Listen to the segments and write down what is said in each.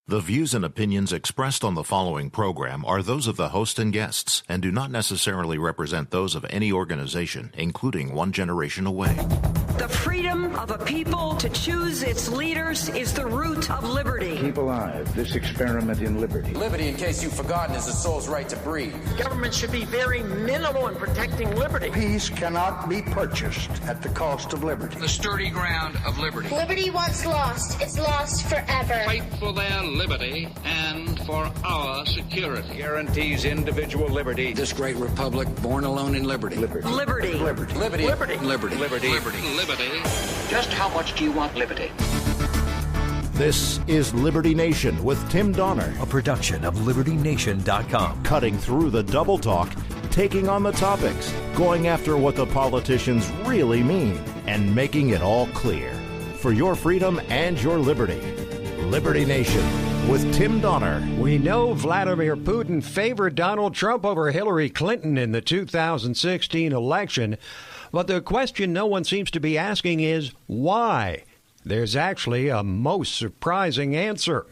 The views and opinions expressed on the following program are those of the host and guests and do not necessarily represent those of any organization, including One Generation Away. The freedom of a people to choose its leaders is the root of liberty. Keep alive this experiment in liberty. Liberty, in case you've forgotten, is the soul's right to breathe. Government should be very minimal in protecting liberty. Peace cannot be purchased at the cost of liberty. The sturdy ground of liberty. Liberty once lost is lost forever. Fight for their liberty and for our security. Guarantees individual liberty. This great republic, born alone in liberty. Liberty. Liberty. Liberty. Liberty. Liberty. Liberty. Liberty. Just how much do you want liberty? This is Liberty Nation with Tim Donner, a production of LibertyNation.com. cutting through the double talk, taking on the topics, going after what the politicians really mean, and making it all clear. For your freedom and your liberty. Liberty Nation with Tim Donner. We know Vladimir Putin favored Donald Trump over Hillary Clinton in the 2016 election, but the question no one seems to be asking is why? There's actually a most surprising answer.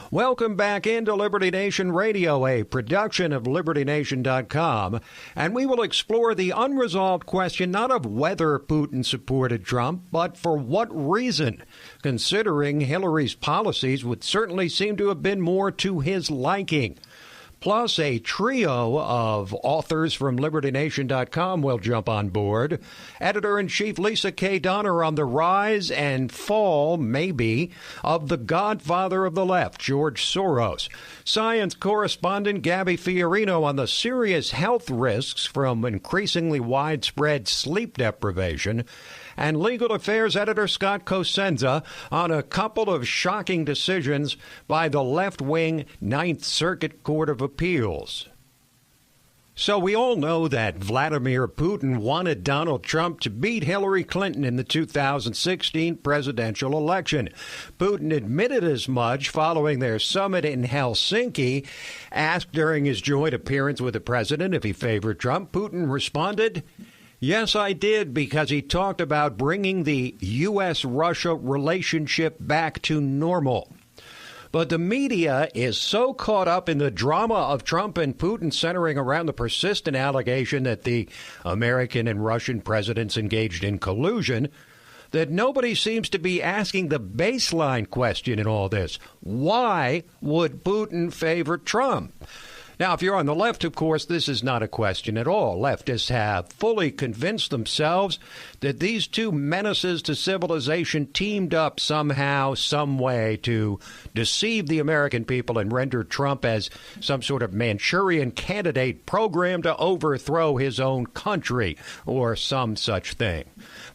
Welcome back into Liberty Nation Radio, a production of LibertyNation.com, and we will explore the unresolved question not of whether Putin supported Trump, but for what reason, considering Hillary's policies would certainly seem to have been more to his liking. Plus, a trio of authors from LibertyNation.com will jump on board. Editor-in-Chief Lisa K. Donner on the rise and fall, maybe, of the godfather of the left, George Soros. Science correspondent Gabby Fiorino on the serious health risks from increasingly widespread sleep deprivation. And legal affairs editor Scott Cosenza on a couple of shocking decisions by the left-wing Ninth Circuit Court of Appeals. So we all know that Vladimir Putin wanted Donald Trump to beat Hillary Clinton in the 2016 presidential election. Putin admitted as much following their summit in Helsinki. Asked during his joint appearance with the president if he favored Trump, Putin responded, "Yes, I did," because he talked about bringing the U.S.-Russia relationship back to normal. But the media is so caught up in the drama of Trump and Putin centering around the persistent allegation that the American and Russian presidents engaged in collusion that nobody seems to be asking the baseline question in all this. Why would Putin favor Trump? Now, if you're on the left, of course, this is not a question at all. Leftists have fully convinced themselves that these two menaces to civilization teamed up somehow, some way to deceive the American people and render Trump as some sort of Manchurian candidate programmed to overthrow his own country or some such thing.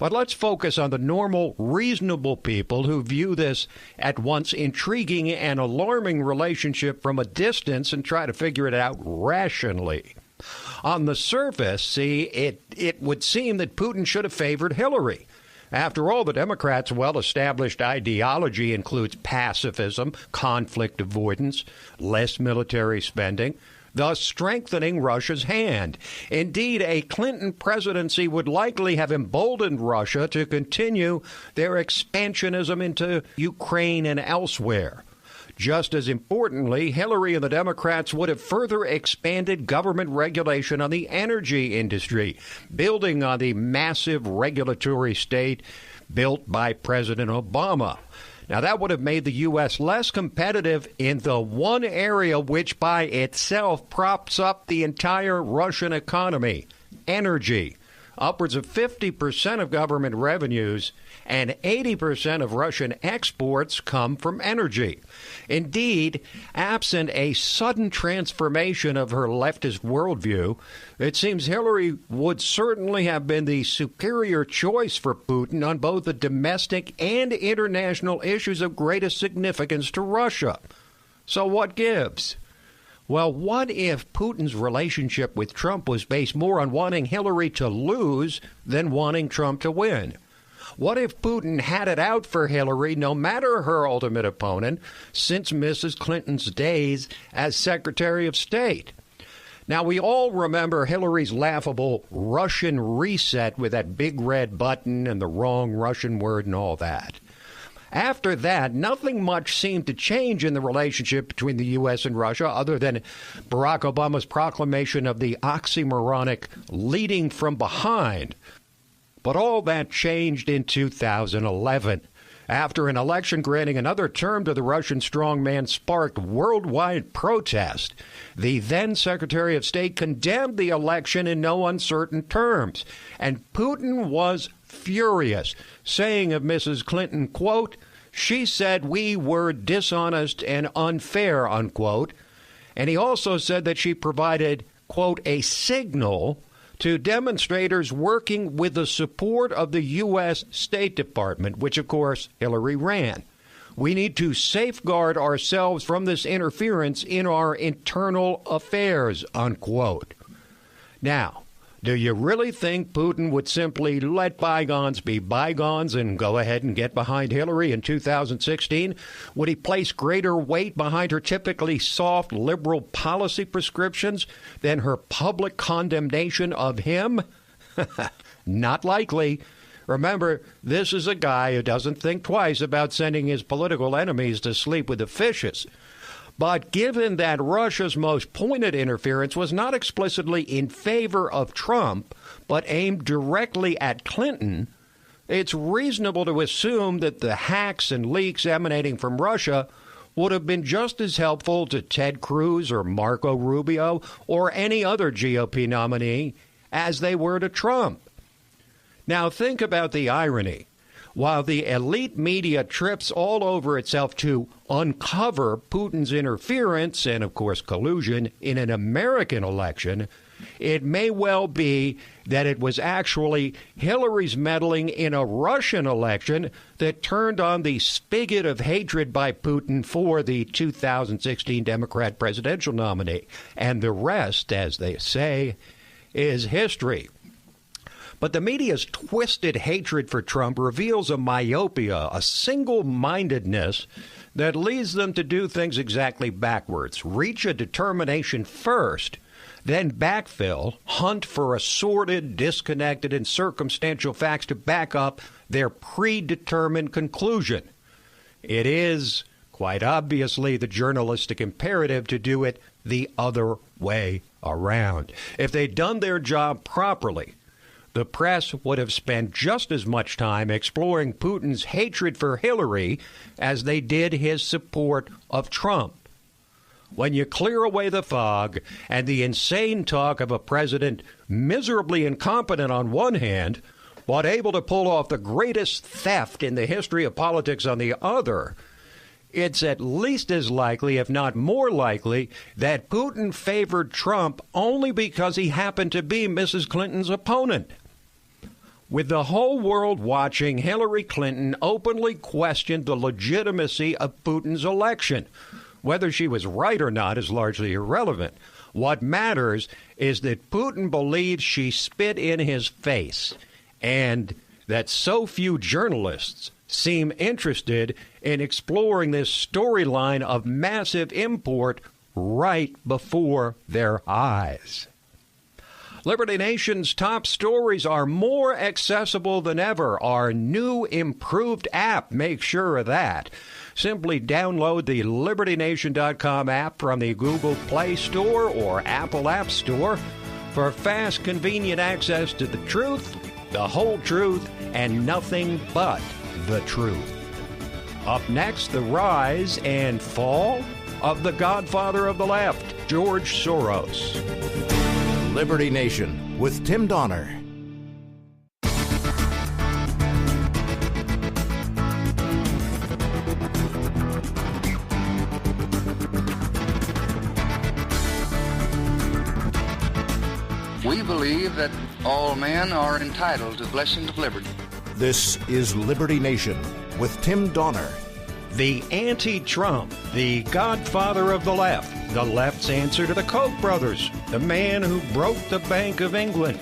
But let's focus on the normal, reasonable people who view this at once intriguing and alarming relationship from a distance and try to figure it out rationally. On the surface, it would seem that Putin should have favored Hillary. After all, the Democrats' well-established ideology includes pacifism, conflict avoidance, less military spending, thus strengthening Russia's hand. Indeed, a Clinton presidency would likely have emboldened Russia to continue their expansionism into Ukraine and elsewhere. Just as importantly, Hillary and the Democrats would have further expanded government regulation on the energy industry, building on the massive regulatory state built by President Obama. Now, that would have made the U.S. less competitive in the one area which by itself props up the entire Russian economy, energy. Upwards of 50% of government revenues and 80% of Russian exports come from energy. Indeed, absent a sudden transformation of her leftist worldview, it seems Hillary would certainly have been the superior choice for Putin on both the domestic and international issues of greatest significance to Russia. So what gives? Well, what if Putin's relationship with Trump was based more on wanting Hillary to lose than wanting Trump to win? What if Putin had it out for Hillary, no matter her ultimate opponent, since Mrs. Clinton's days as Secretary of State? Now, we all remember Hillary's laughable Russian reset with that big red button and the wrong Russian word and all that. After that, nothing much seemed to change in the relationship between the U.S. and Russia other than Barack Obama's proclamation of the oxymoronic leading from behind. But all that changed in 2011. After an election granting another term to the Russian strongman sparked worldwide protest, the then Secretary of State condemned the election in no uncertain terms. And Putin was furious, saying of Mrs. Clinton, quote, "She said we were dishonest and unfair," unquote. And he also said that she provided, quote, "a signal to demonstrators working with the support of the U.S. State Department," which, of course, Hillary ran. "We need to safeguard ourselves from this interference in our internal affairs," unquote. Now, do you really think Putin would simply let bygones be bygones and go ahead and get behind Hillary in 2016? Would he place greater weight behind her typically soft liberal policy prescriptions than her public condemnation of him? Not likely. Remember, this is a guy who doesn't think twice about sending his political enemies to sleep with the fishes. But given that Russia's most pointed interference was not explicitly in favor of Trump, but aimed directly at Clinton, it's reasonable to assume that the hacks and leaks emanating from Russia would have been just as helpful to Ted Cruz or Marco Rubio or any other GOP nominee as they were to Trump. Now think about the irony. While the elite media trips all over itself to uncover Putin's interference and, of course, collusion in an American election, it may well be that it was actually Hillary's meddling in a Russian election that turned on the spigot of hatred by Putin for the 2016 Democrat presidential nominee. And the rest, as they say, is history. But the media's twisted hatred for Trump reveals a myopia, a single-mindedness that leads them to do things exactly backwards. Reach a determination first, then backfill, hunt for assorted, disconnected, and circumstantial facts to back up their predetermined conclusion. It is, quite obviously, the journalistic imperative to do it the other way around. If they'd done their job properly, the press would have spent just as much time exploring Putin's hatred for Hillary as they did his support of Trump. When you clear away the fog and the insane talk of a president miserably incompetent on one hand, but able to pull off the greatest theft in the history of politics on the other, it's at least as likely, if not more likely, that Putin favored Trump only because he happened to be Mrs. Clinton's opponent. With the whole world watching, Hillary Clinton openly questioned the legitimacy of Putin's election. Whether she was right or not is largely irrelevant. What matters is that Putin believes she spit in his face, and that so few journalists seem interested in exploring this storyline of massive import right before their eyes. Liberty Nation's top stories are more accessible than ever. Our new improved app makes sure of that. Simply download the LibertyNation.com app from the Google Play Store or Apple App Store for fast, convenient access to the truth, the whole truth, and nothing but the truth. Up next, the rise and fall of the godfather of the left, George Soros. Liberty Nation with Tim Donner. We believe that all men are entitled to the blessings of liberty. This is Liberty Nation with Tim Donner. The anti-Trump, the godfather of the left's answer to the Koch brothers, the man who broke the Bank of England,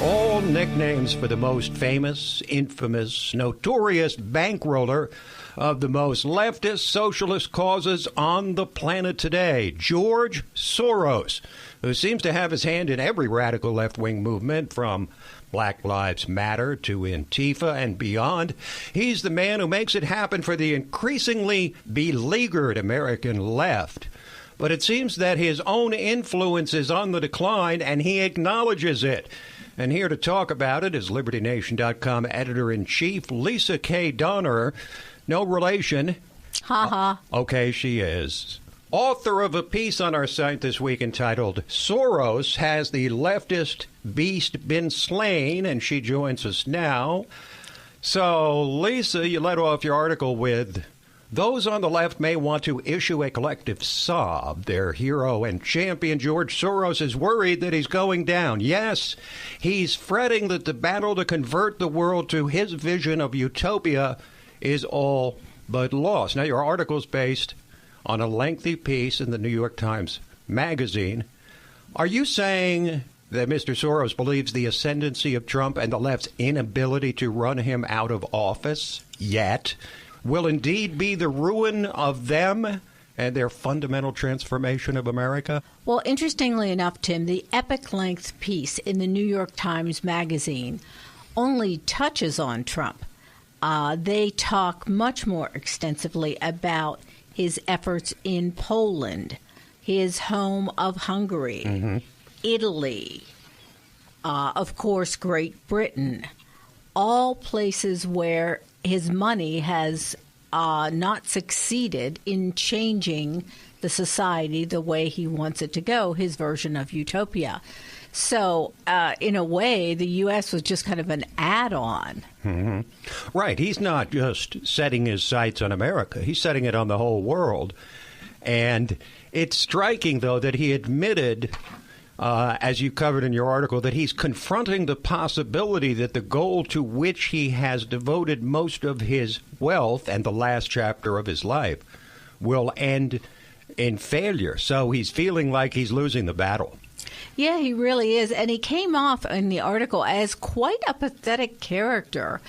All nicknames for the most famous, infamous, notorious bankroller of the most leftist socialist causes on the planet today, George Soros, who seems to have his hand in every radical left-wing movement from Black Lives Matter to Antifa and beyond. He's the man who makes it happen for the increasingly beleaguered American left. But it seems that his own influence is on the decline, and he acknowledges it. And here to talk about it is LibertyNation.com editor-in-chief Lisa K. Donner. No relation. Ha. Okay, she is. Author of a piece on our site this week entitled Soros Has the Leftist Beast Been Slain? And she joins us now. So, Lisa, you led off your article with, those on the left may want to issue a collective sob. Their hero and champion George Soros is worried that he's going down. Yes, he's fretting that the battle to convert the world to his vision of utopia is all but lost. Now, your article's based on a lengthy piece in the New York Times Magazine. Are you saying that Mr. Soros believes the ascendancy of Trump and the left's inability to run him out of office yet will indeed be the ruin of them and their fundamental transformation of America? Well, interestingly enough, Tim, the epic-length piece in the New York Times Magazine only touches on Trump. They talk much more extensively about his efforts in Poland, his home of Hungary, Italy, of course, Great Britain, all places where his money has not succeeded in changing the society the way he wants it to go, his version of utopia. So, in a way, the U.S. was just kind of an add-on. Right. He's not just setting his sights on America. He's setting it on the whole world. And it's striking, though, that he admitted, as you covered in your article, that he's confronting the possibility that the goal to which he has devoted most of his wealth and the last chapter of his life will end in failure. So he's feeling like he's losing the battle. Yeah, he really is. And he came off in the article as quite a pathetic character.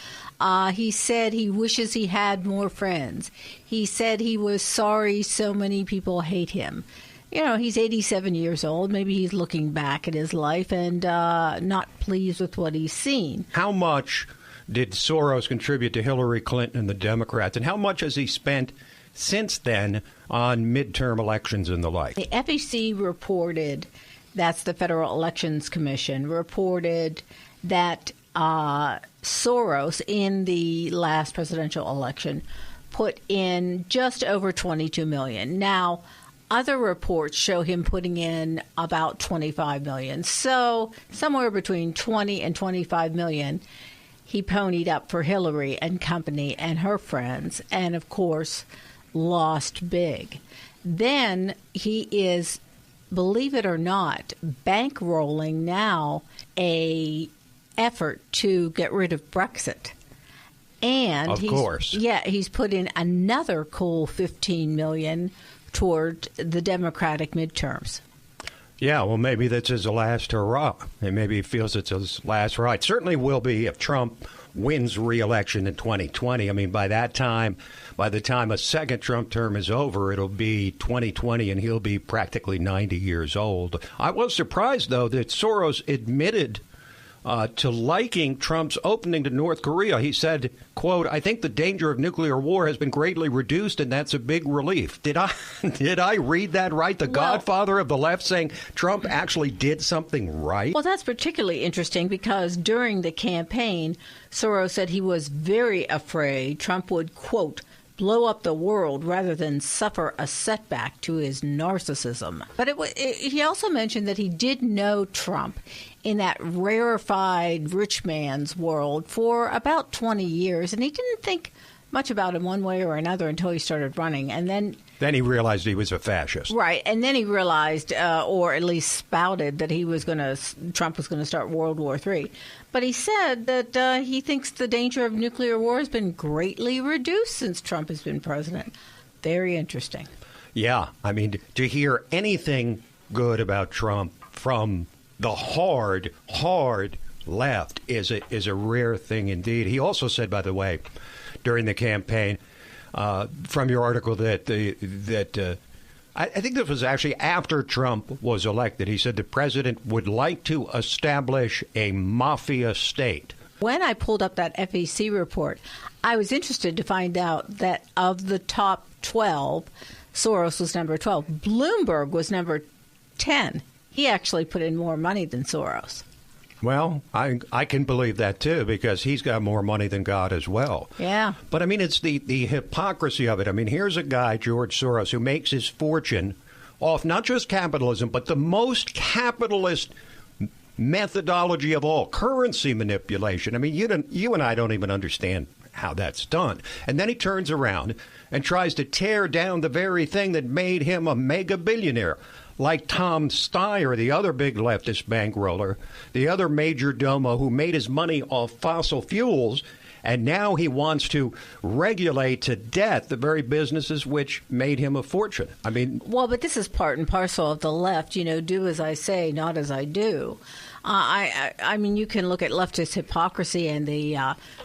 He said he wishes he had more friends. He said he was sorry so many people hate him. You know, he's 87 years old. Maybe he's looking back at his life and not pleased with what he's seen. How much did Soros contribute to Hillary Clinton and the Democrats? And how much has he spent since then on midterm elections and the like? The FEC reported, that's the Federal Elections Commission, reported that Soros, in the last presidential election, put in just over $22 million. Now, other reports show him putting in about $25 million. So somewhere between $20 and $25 million he ponied up for Hillary and company and her friends, and, of course, lost big. Then he is, believe it or not, bankrolling now a effort to get rid of Brexit. And of course. He's put in another cool $15 million toward the Democratic midterms. Yeah, well, maybe that's his last hurrah. And maybe he feels it's his last hurrah. It certainly will be if Trump wins re-election in 2020. I mean, by the time a second Trump term is over, it'll be 2020 and he'll be practically 90 years old. I was surprised, though, that Soros admitted to liking Trump's opening to North Korea. He said, quote, "I think the danger of nuclear war has been greatly reduced, and that's a big relief." Did I read that right? The godfather of the left saying Trump actually did something right? Well, that's particularly interesting because during the campaign, Soros said he was very afraid Trump would, quote, blow up the world rather than suffer a setback to his narcissism. But he also mentioned that he did know Trump in that rarefied rich man's world for about 20 years, and he didn't think much about him one way or another until he started running. And then he realized he was a fascist. Right. And then he realized, or at least spouted, that Trump was going to start World War III. But he said that he thinks the danger of nuclear war has been greatly reduced since Trump has been president. Very interesting. Yeah. I mean, to hear anything good about Trump from the hard left is a rare thing indeed. He also said, by the way, during the campaign, from your article that I think this was actually after Trump was elected. He said the president would like to establish a mafia state. When I pulled up that FEC report, I was interested to find out that of the top 12, Soros was number 12. Bloomberg was number 10. He actually put in more money than Soros. Well, I can believe that, too, because he's got more money than God as well. Yeah. But, I mean, it's the hypocrisy of it. I mean, here's a guy, George Soros, who makes his fortune off not just capitalism, but the most capitalist methodology of all, currency manipulation. I mean, you and I don't even understand how that's done. And then he turns around and tries to tear down the very thing that made him a mega billionaire. Like Tom Steyer, the other big leftist bankroller, the other major domo who made his money off fossil fuels, and now he wants to regulate to death the very businesses which made him a fortune. I mean... Well, but this is part and parcel of the left, do as I say, not as I do. I mean, you can look at leftist hypocrisy and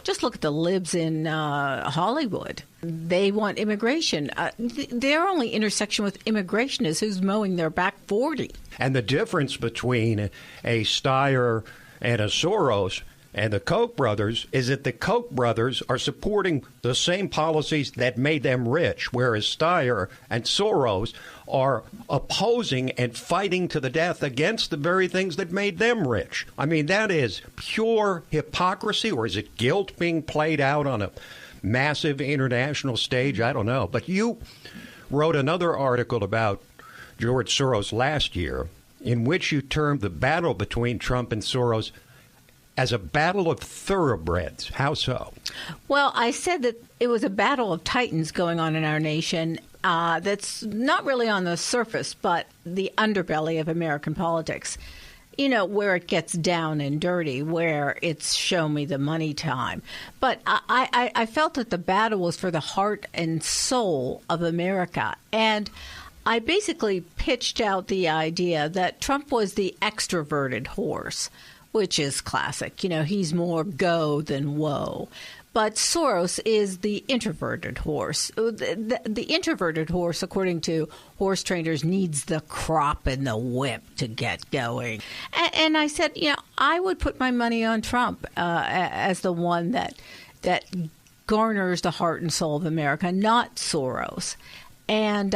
just look at the libs in Hollywood. They want immigration. Their only intersection with immigration is who's mowing their back 40. And the difference between a Steyer and a Soros and the Koch brothers is that the Koch brothers are supporting the same policies that made them rich, whereas Steyer and Soros are opposing and fighting to the death against the very things that made them rich. I mean, that is pure hypocrisy, or is it guilt being played out on a massive international stage? I don't know. But you wrote another article about George Soros last year in which you termed the battle between Trump and Soros as a battle of thoroughbreds. How so? Well, I said that it was a battle of titans going on in our nation that's not really on the surface, but the underbelly of American politics. Where it gets down and dirty, where it's show me the money time. But I felt that the battle was for the heart and soul of America. And I basically pitched out the idea that Trump was the extroverted horse, which is classic. He's more go than woe. But Soros is the introverted horse. The introverted horse, according to horse trainers, needs the crop and the whip to get going. And I said, I would put my money on Trump as the one that garners the heart and soul of America, not Soros. And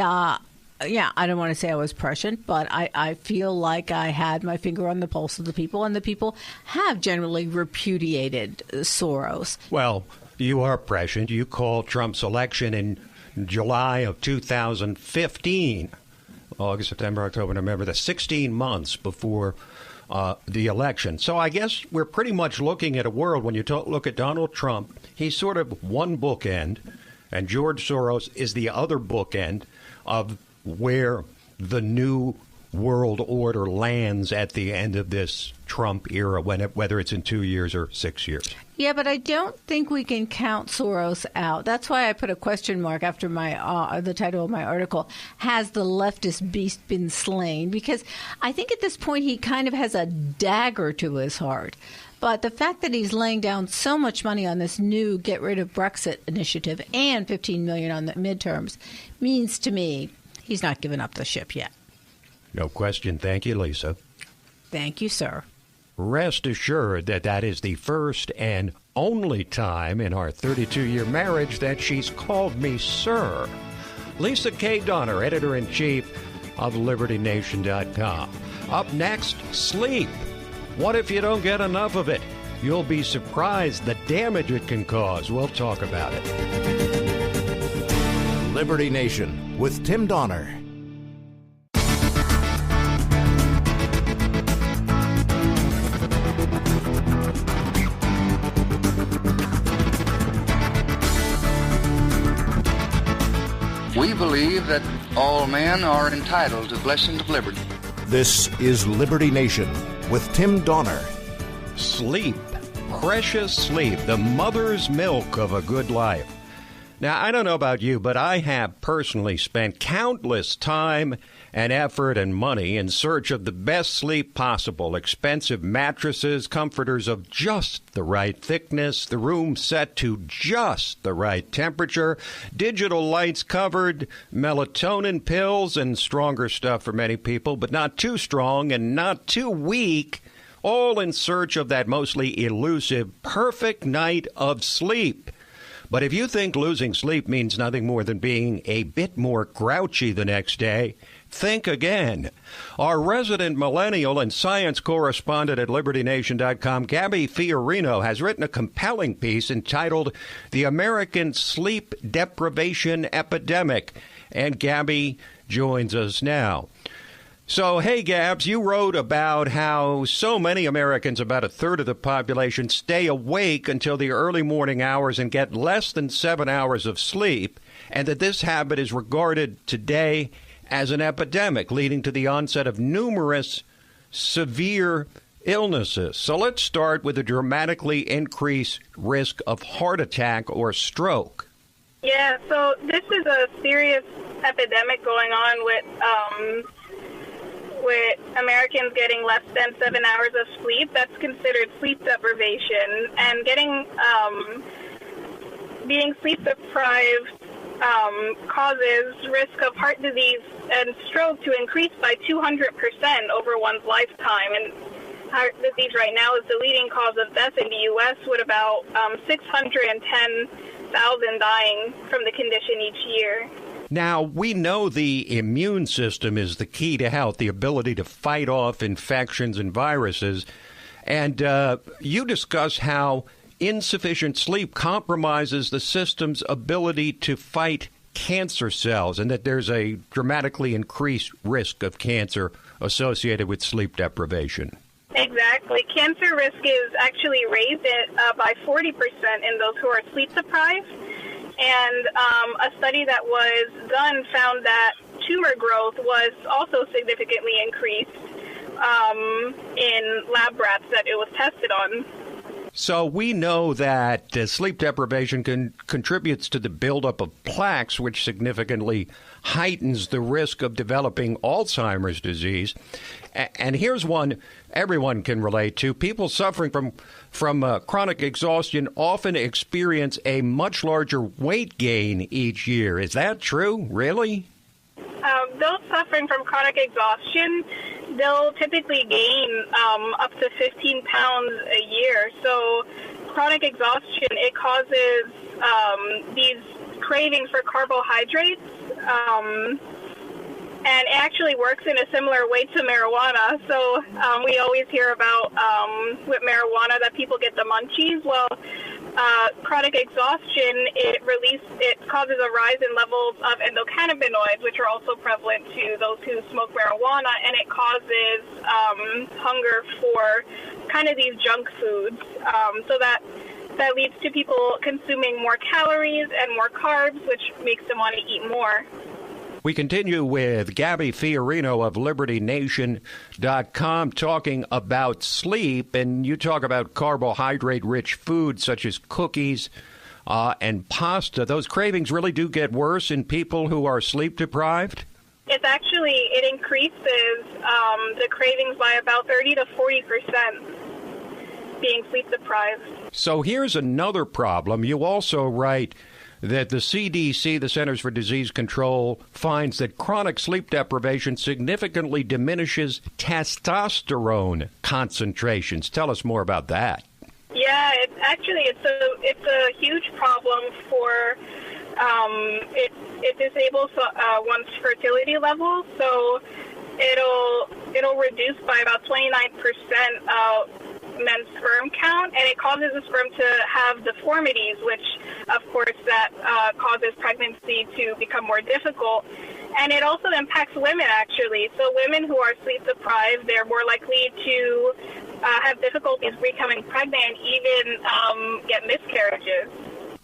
I don't want to say I was prescient, but I feel like I had my finger on the pulse of the people, and the people have generally repudiated Soros. Well, you are prescient. You called Trump's election in July of 2015, August, September, October, November, the 16 months before the election. So I guess we're pretty much looking at a world, when you look at Donald Trump, he's sort of one bookend, and George Soros is the other bookend of where the new world order lands at the end of this Trump era, whether it's in 2 years or 6 years. Yeah, but I don't think we can count Soros out. That's why I put a question mark after the title of my article, Has the Leftist Beast Been Slain? Because I think at this point he kind of has a dagger to his heart. But the fact that he's laying down so much money on this new get rid of Brexit initiative and $15 million on the midterms means to me he's not given up the ship yet. No question. Thank you, Lisa. Thank you, sir. Rest assured that is the first and only time in our 32-year marriage that she's called me sir. Lisa K. Donner, editor-in-chief of LibertyNation.com. Up next, sleep. What if you don't get enough of it? You'll be surprised the damage it can cause. We'll talk about it. Liberty Nation with Tim Donner. We believe that all men are entitled to blessings of liberty. This is Liberty Nation with Tim Donner. Sleep, precious sleep, the mother's milk of a good life. Now, I don't know about you, but I have personally spent countless time and effort and money in search of the best sleep possible. Expensive mattresses, comforters of just the right thickness, the room set to just the right temperature, digital lights covered, melatonin pills, and stronger stuff for many people, but not too strong and not too weak, all in search of that mostly elusive perfect night of sleep. But if you think losing sleep means nothing more than being a bit more grouchy the next day, think again. Our resident millennial and science correspondent at LibertyNation.com, Gabby Fiorino, has written a compelling piece entitled The American Sleep Deprivation Epidemic. And Gabby joins us now. So, hey, Gabs, you wrote about how so many Americans, about a third of the population, stay awake until the early morning hours and get less than 7 hours of sleep, and that this habit is regarded today as an epidemic, leading to the onset of numerous severe illnesses. So let's start with a dramatically increased risk of heart attack or stroke. Yeah, so this is a serious epidemic going on with Americans getting less than 7 hours of sleep. That's considered sleep deprivation, and being sleep deprived causes risk of heart disease and stroke to increase by 200% over one's lifetime. And heart disease right now is the leading cause of death in the U.S., with about 610,000 dying from the condition each year. Now, we know the immune system is the key to health, the ability to fight off infections and viruses. And you discuss how insufficient sleep compromises the system's ability to fight cancer cells, and that there's a dramatically increased risk of cancer associated with sleep deprivation. Exactly. Cancer risk is actually raised by 40% in those who are sleep deprived. And a study that was done found that tumor growth was also significantly increased in lab rats that it was tested on. So we know that sleep deprivation contributes to the buildup of plaques, which significantly heightens the risk of developing Alzheimer's disease. And here's one everyone can relate to. People suffering from chronic exhaustion often experience a much larger weight gain each year. Is that true? Really? Those suffering from chronic exhaustion, they'll typically gain up to 15 pounds a year. So chronic exhaustion, it causes these cravings for carbohydrates, and it actually works in a similar way to marijuana. So we always hear about with marijuana that people get the munchies. Well, chronic exhaustion, it causes a rise in levels of endocannabinoids, which are also prevalent to those who smoke marijuana, and it causes hunger for kind of these junk foods. So that leads to people consuming more calories and more carbs, which makes them want to eat more. We continue with Gabby Fiorino of LibertyNation.com talking about sleep, and you talk about carbohydrate-rich foods such as cookies and pasta. Those cravings really do get worse in people who are sleep-deprived? It increases the cravings by about 30 to 40% being sleep-deprived. So here's another problem. You also write that the CDC, the Centers for Disease Control, finds that chronic sleep deprivation significantly diminishes testosterone concentrations. Tell us more about that. Yeah, it's a huge problem for it disables one's fertility levels. So it'll reduce by about 29% men's sperm count, and it causes the sperm to have deformities, which of course that causes pregnancy to become more difficult. And it also impacts women, actually. So women who are sleep deprived, they're more likely to have difficulties becoming pregnant and even get miscarriages.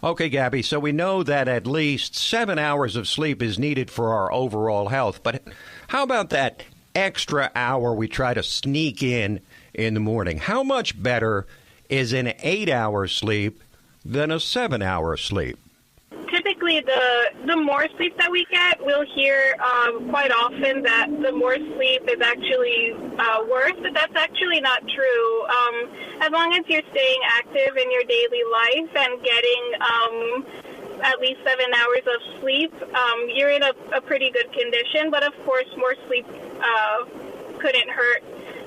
Okay, Gabby, so we know that at least 7 hours of sleep is needed for our overall health, but how about that extra hour we try to sneak in the morning? How much better is an 8-hour sleep than a 7-hour sleep? Typically, actually the more sleep that we get, we'll hear quite often that the more sleep is actually worse, but that's actually not true. As long as you're staying active in your daily life and getting at least 7 hours of sleep, you're in a pretty good condition. But of course, more sleep couldn't hurt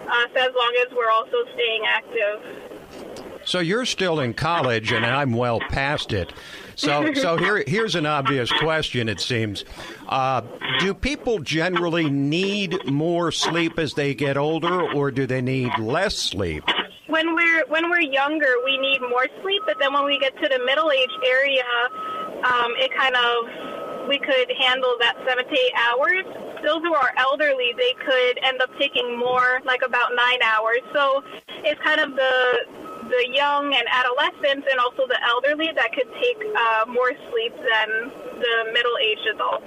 us as long as we're also staying active. So you're still in college, and I'm well past it. So here's an obvious question, it seems. Do people generally need more sleep as they get older, or do they need less sleep? When we're younger, we need more sleep, but then when we get to the middle-aged area, we could handle that 7 to 8 hours. Those who are elderly, they could end up taking more, like about 9 hours. So it's kind of the young and adolescents and also the elderly that could take more sleep than the middle-aged adults.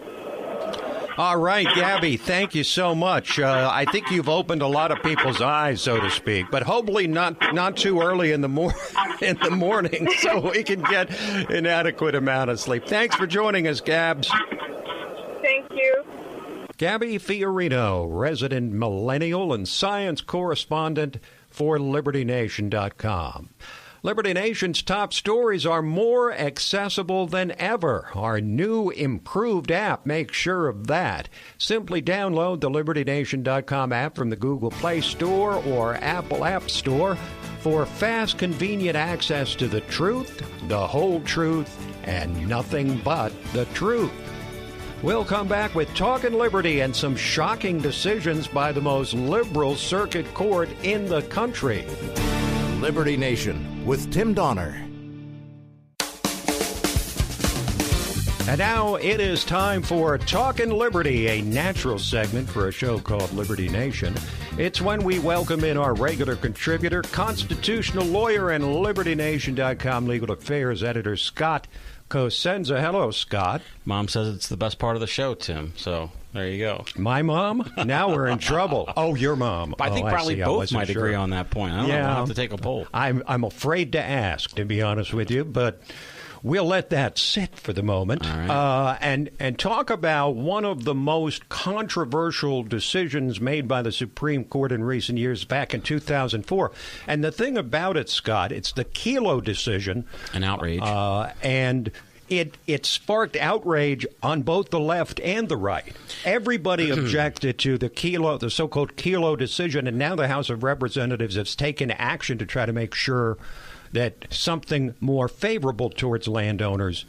All right, Gabby, thank you so much. I think you've opened a lot of people's eyes, so to speak, but hopefully not too early in the morning so we can get an adequate amount of sleep. Thanks for joining us, Gabs. Thank you. Gabby Fiorino, resident millennial and science correspondent for LibertyNation.com. Liberty Nation's top stories are more accessible than ever. Our new improved app makes sure of that. Simply download the LibertyNation.com app from the Google Play Store or Apple App Store for fast, convenient access to the truth, the whole truth, and nothing but the truth. We'll come back with Talkin' Liberty and some shocking decisions by the most liberal circuit court in the country. Liberty Nation with Tim Donner. And now it is time for Talkin' Liberty, a natural segment for a show called Liberty Nation. It's when we welcome in our regular contributor, constitutional lawyer, and LibertyNation.com legal affairs editor, Scott Cosenza. Hello, Scott. Mom says it's the best part of the show, Tim. So there you go. My mom? Now we're in trouble. Oh, your mom. I think probably both might agree on that point. I don't know. I'll have to take a poll. I'm afraid to ask, to be honest with you, but we'll let that sit for the moment. All right. And talk about one of the most controversial decisions made by the Supreme Court in recent years back in 2004. And the thing about it, Scott, it's the Kelo decision. An outrage. And it sparked outrage on both the left and the right. Everybody objected to the so-called Kelo decision, and now the House of Representatives has taken action to try to make sure that something more favorable towards landowners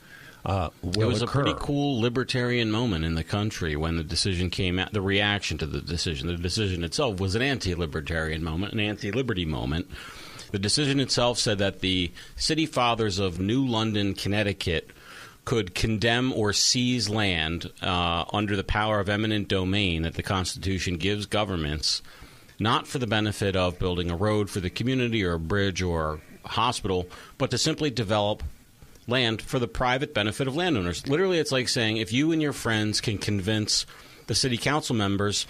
will occur. It was a pretty cool libertarian moment in the country when the decision came out, the reaction to the decision. The decision itself was an anti-libertarian moment, an anti-liberty moment. The decision itself said that the city fathers of New London, Connecticut, could condemn or seize land under the power of eminent domain that the Constitution gives governments, not for the benefit of building a road for the community or a bridge or hospital, but to simply develop land for the private benefit of landowners. Literally, it's like saying if you and your friends can convince the city council members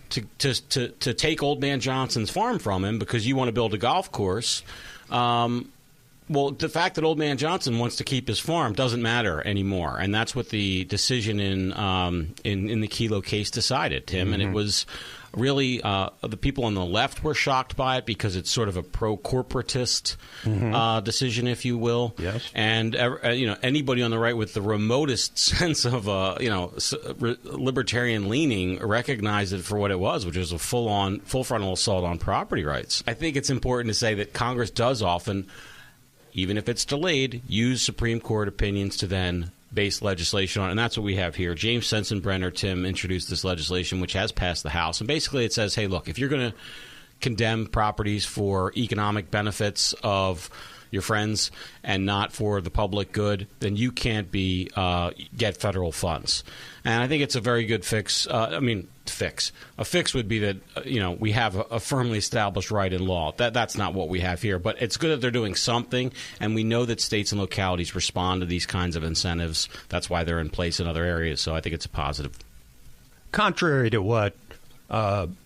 to take Old Man Johnson's farm from him because you want to build a golf course, well, the fact that Old Man Johnson wants to keep his farm doesn't matter anymore, and that's what the decision in the Kelo case decided, Tim. Mm-hmm. And it was really the people on the left were shocked by it because it's sort of a pro-corporatist decision, if you will. Yes. And anybody on the right with the remotest sense of libertarian leaning recognized it for what it was, which was a full frontal assault on property rights. I think it's important to say that Congress does often, even if it's delayed, use Supreme Court opinions to then base legislation on, and that's what we have here. James Sensenbrenner, Tim, introduced this legislation, which has passed the House, and basically it says, hey, look, if you're going to condemn properties for economic benefits of your friends and not for the public good, then you can't get federal funds. And I think it's a very good fix. A fix would be that we have a firmly established right in law. That's not what we have here. But it's good that they're doing something, and we know that states and localities respond to these kinds of incentives. That's why they're in place in other areas. So I think it's a positive. Contrary to what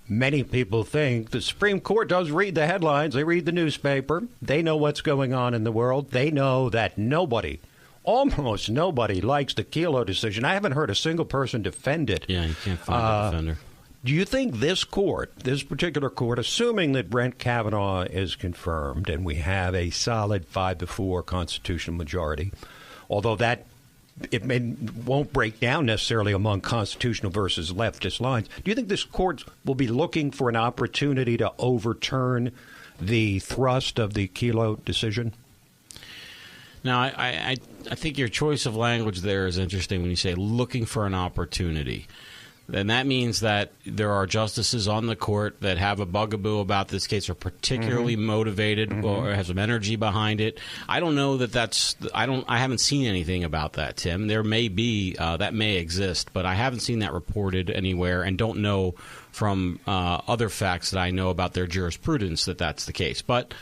many people think, the Supreme Court does read the headlines. They read the newspaper. They know what's going on in the world. They know that nobody almost nobody likes the Kelo decision. I haven't heard a single person defend it. Yeah, you can't find a defender. Do you think this particular court, assuming that Brett Kavanaugh is confirmed and we have a solid 5-4 constitutional majority, although that won't break down necessarily among constitutional versus leftist lines, do you think this court will be looking for an opportunity to overturn the thrust of the Kelo decision? Now, I think your choice of language there is interesting when you say looking for an opportunity. Then that means that there are justices on the court that have a bugaboo about this case, are particularly motivated or have some energy behind it. I don't know I haven't seen anything about that, Tim. There may be, that may exist, but I haven't seen that reported anywhere and don't know from other facts that I know about their jurisprudence that that's the case. But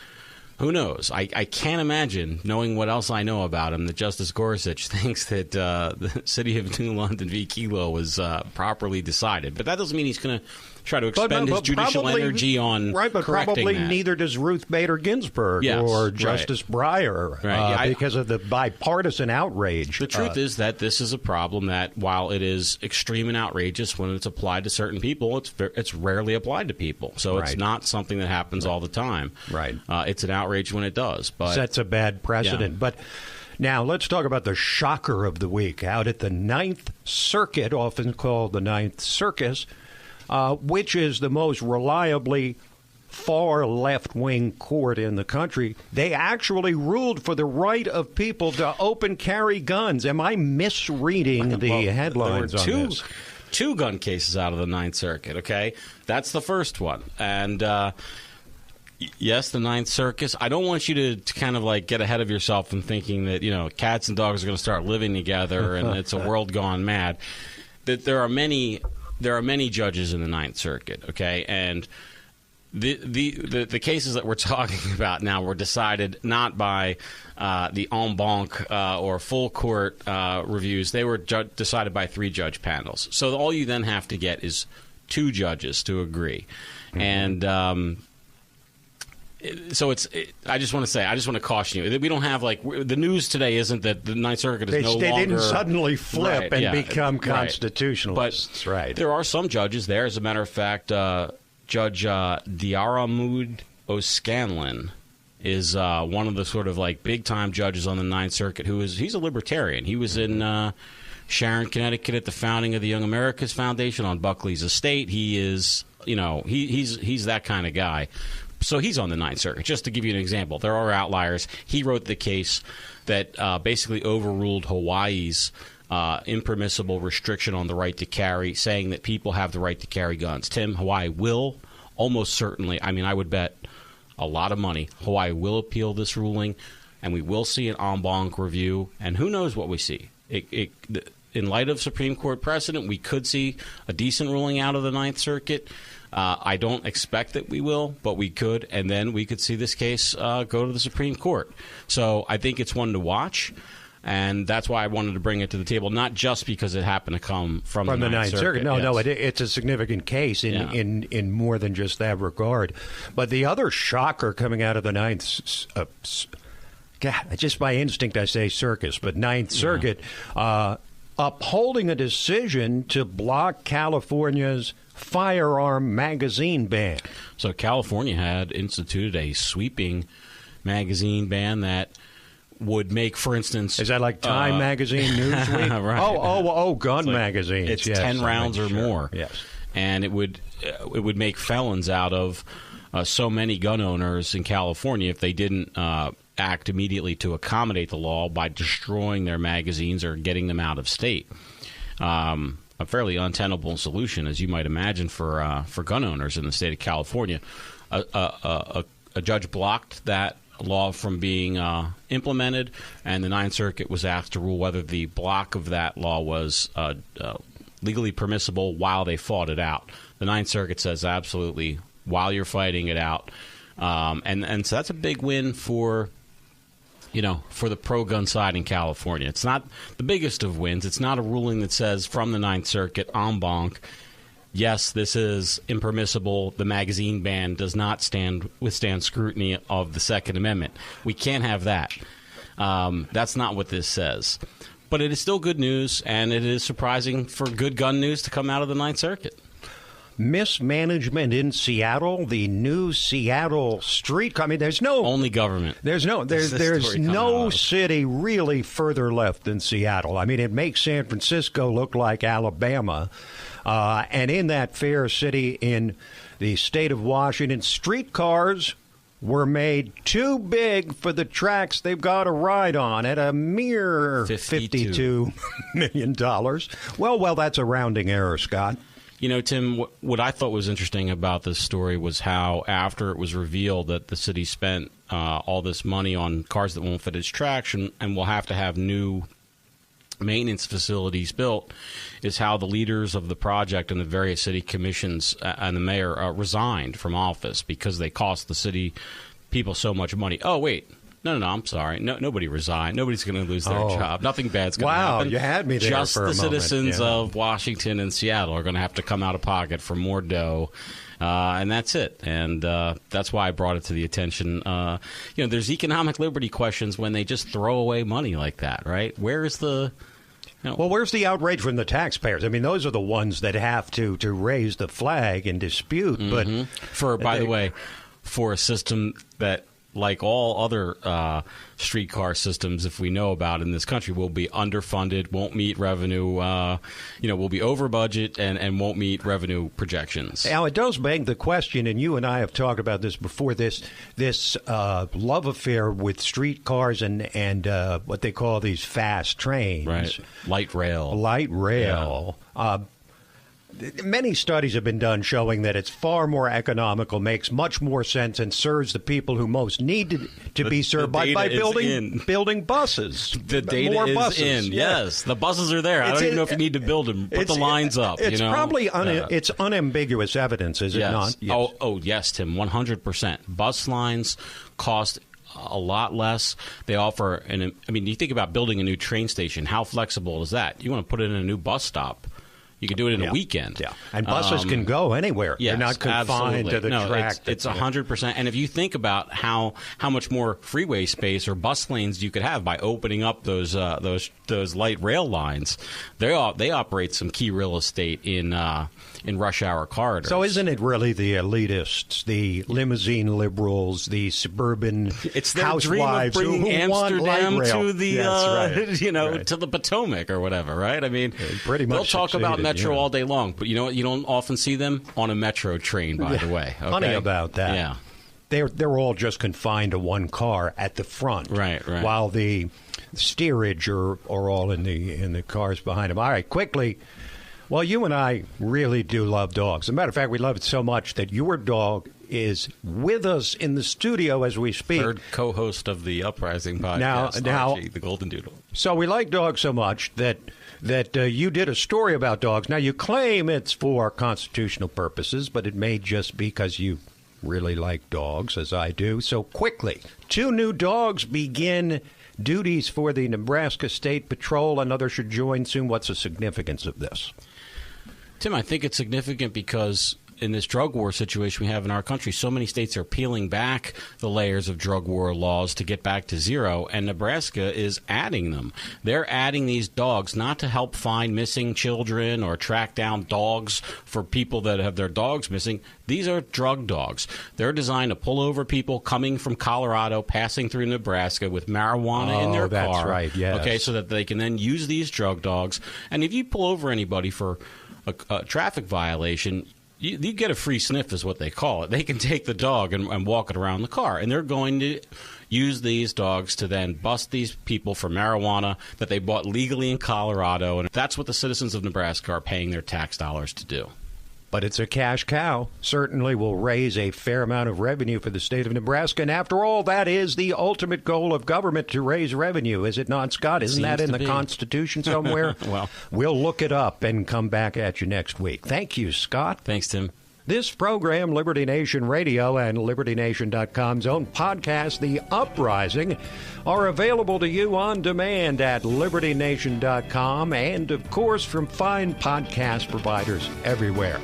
who knows? I can't imagine, knowing what else I know about him, that Justice Gorsuch thinks that the City of New London v. Kelo was properly decided. But that doesn't mean he's going to try to expend his judicial energy on correcting probably that. Neither does Ruth Bader Ginsburg or Justice Breyer because of the bipartisan outrage. The truth is that this is a problem that, while it is extreme and outrageous when it's applied to certain people, it's rarely applied to people. So it's not something that happens all the time. Right. It's an outrage when it does. But sets a bad precedent. Yeah. But now let's talk about the shocker of the week. Out at the Ninth Circuit, often called the Ninth Circus, which is the most reliably far left-wing court in the country, they actually ruled for the right of people to open carry guns. Am I misreading the headlines on this? Two gun cases out of the Ninth Circuit, okay? That's the first one. And yes, the Ninth Circus. I don't want you to kind of like get ahead of yourself and thinking that, cats and dogs are going to start living together and it's a world gone mad. That there are many judges in the Ninth Circuit, okay? And the cases that we're talking about now were decided not by the en banc or full court reviews. They were decided by 3-judge panels. So all you then have to get is 2 judges to agree. And so I just want to caution you that we don't have the news today isn't that the Ninth Circuit is no longer. They didn't suddenly flip become constitutionalists. Right. There are some judges there. As a matter of fact, Judge Diarmuid O'Scanlan is one of the sort of big time judges on the Ninth Circuit. He's a libertarian. He was in Sharon, Connecticut, at the founding of the Young America's Foundation on Buckley's estate. He is, he's that kind of guy. So he's on the Ninth Circuit. Just to give you an example, there are outliers. He wrote the case that basically overruled Hawaii's impermissible restriction on the right to carry, saying that people have the right to carry guns. Tim, Hawaii will almost certainly, I would bet a lot of money, Hawaii will appeal this ruling, and we will see an en banc review, and who knows what we see. In light of Supreme Court precedent, we could see a decent ruling out of the Ninth Circuit. I don't expect that we will, but we could, and then we could see this case go to the Supreme Court. So I think it's one to watch, and that's why I wanted to bring it to the table, not just because it happened to come from the Ninth Circuit. No, it's a significant case in more than just that regard. But the other shocker coming out of the Ninth just by instinct I say circus, but Ninth Circuit, upholding a decision to block California's firearm magazine ban. So California had instituted a sweeping magazine ban that would make, for instance... Is that like Time Magazine, Newsweek? Right. Gun magazines. It's 10 rounds or more. Yes. And it would make felons out of so many gun owners in California if they didn't act immediately to accommodate the law by destroying their magazines or getting them out of state. A fairly untenable solution, as you might imagine, for gun owners in the state of California. A judge blocked that law from being implemented, and the Ninth Circuit was asked to rule whether the block of that law was legally permissible while they fought it out. The Ninth Circuit says absolutely while you're fighting it out, and so that's a big win for the pro-gun side in California. It's not the biggest of wins. It's not a ruling that says from the Ninth Circuit en banc, yes, this is impermissible. The magazine ban does not withstand scrutiny of the Second Amendment. We can't have that. That's not what this says. But it is still good news, and it is surprising for good gun news to come out of the Ninth Circuit. Mismanagement in Seattle, the new Seattle street. I mean, there's no only government. There's no city really further left than Seattle. I mean, it makes San Francisco look like Alabama, and in that fair city in the state of Washington, streetcars were made too big for the tracks they've got to ride on at a mere $52 million. Well, that's a rounding error, Scott. You know, Tim, what I thought was interesting about this story was how after it was revealed that the city spent all this money on cars that won't fit its tracks and will have to have new maintenance facilities built, is how the leaders of the project and the various city commissions and the mayor resigned from office because they cost the city people so much money. Oh, wait. No, I'm sorry. Nobody resigned. Nobody's going to lose their job. Nothing bad's going to happen. Wow, you had me there Just for a the moment. citizens of Washington and Seattle are going to have to come out of pocket for more dough. And that's it. And that's why I brought it to the attention. There's economic liberty questions when they just throw away money like that, right? Where's the... Well, where's the outrage from the taxpayers? I mean, those are the ones that have to raise the flag and dispute. But by the way, for a system that, like all other streetcar systems, if we know about in this country, will be underfunded, won't meet revenue, will be over budget and won't meet revenue projections. Now, it does beg the question, and you and I have talked about this before, this love affair with streetcars and what they call these fast trains. Right. Light rail. Yeah. Many studies have been done showing that it's far more economical, makes much more sense, and serves the people who most need to be served by building buses. The data more is buses. in. Yes, the buses are there. I don't even know if you need to build them. Put the lines up. It's probably it's unambiguous evidence, is it not? Yes. Oh, yes, Tim, 100%. Bus lines cost a lot less. They offer you think about building a new train station. How flexible is that? You want to put it in a new bus stop. You can do it in a weekend. Yeah, and buses can go anywhere. Yes, They're not confined to the track. It's 100%. And if you think about how much more freeway space or bus lanes you could have by opening up those light rail lines, they operate some key real estate in rush hour corridors. So isn't it really the elitists, the limousine liberals, the suburban housewives who want Amsterdam to the right. to the Potomac or whatever, right? I mean, pretty much they'll talk about Metro all day long, but you know what? You don't often see them on a Metro train, by the way. Okay? Funny about that. Yeah. They're all just confined to one car at the front. Right. While the steerage are all in the cars behind them. All right, quickly. Well, you and I really do love dogs. As a matter of fact, we love it so much that your dog is with us in the studio as we speak. Third co-host of the Uprising podcast, now, Archie, the Golden Doodle. So we like dogs so much that you did a story about dogs. Now, you claim it's for constitutional purposes, but it may just be because you really like dogs, as I do. So quickly, 2 new dogs begin duties for the Nebraska State Patrol. Another should join soon. What's the significance of this? Tim, I think it's significant because in this drug war situation we have in our country, so many states are peeling back the layers of drug war laws to get back to zero, and Nebraska is adding them. They're adding these dogs not to help find missing children or track down dogs for people that have their dogs missing. These are drug dogs. They're designed to pull over people coming from Colorado, passing through Nebraska with marijuana in their car. That's right, yes. Okay, so that they can then use these drug dogs. And if you pull over anybody for a traffic violation, you get a free sniff is what they call it. They can take the dog and walk it around the car, and they're going to use these dogs to then bust these people for marijuana that they bought legally in Colorado, and that's what the citizens of Nebraska are paying their tax dollars to do. But it's a cash cow. Certainly will raise a fair amount of revenue for the state of Nebraska. And after all, that is the ultimate goal of government, to raise revenue, is it not, Scott? Isn't that in the Constitution somewhere? Well, we'll look it up and come back at you next week. Thank you, Scott. Thanks, Tim. This program, Liberty Nation Radio and LibertyNation.com's own podcast, The Uprising, are available to you on demand at LibertyNation.com and, of course, from fine podcast providers everywhere.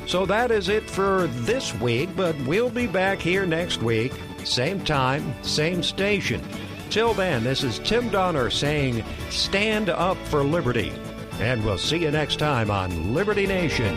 So that is it for this week, but we'll be back here next week, same time, same station. Till then, this is Tim Donner saying, stand up for liberty. And we'll see you next time on Liberty Nation.